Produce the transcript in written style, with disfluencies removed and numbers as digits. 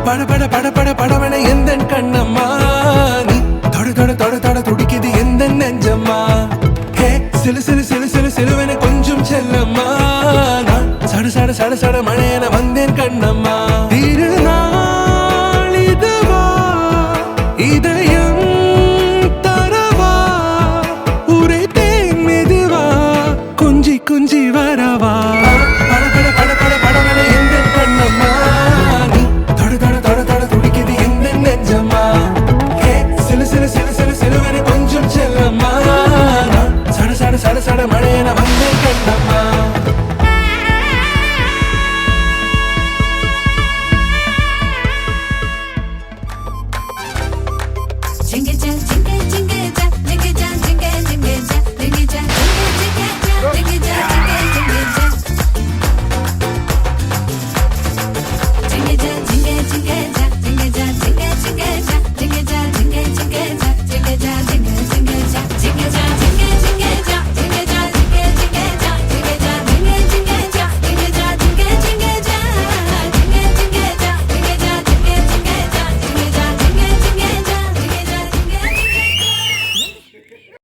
பட பட பட பட படவன எந்த கண்ணம்மா நீ தொட தொட தொட தொட துடிக்குது எந்த நெஞ்சம்மா ஹே சிலு சிலு சிலு சிலு சிலுவன கொஞ்சம் செல்லம்மா நான் சட சட சட சட மழையன வந்தேன் கண்ணம்மா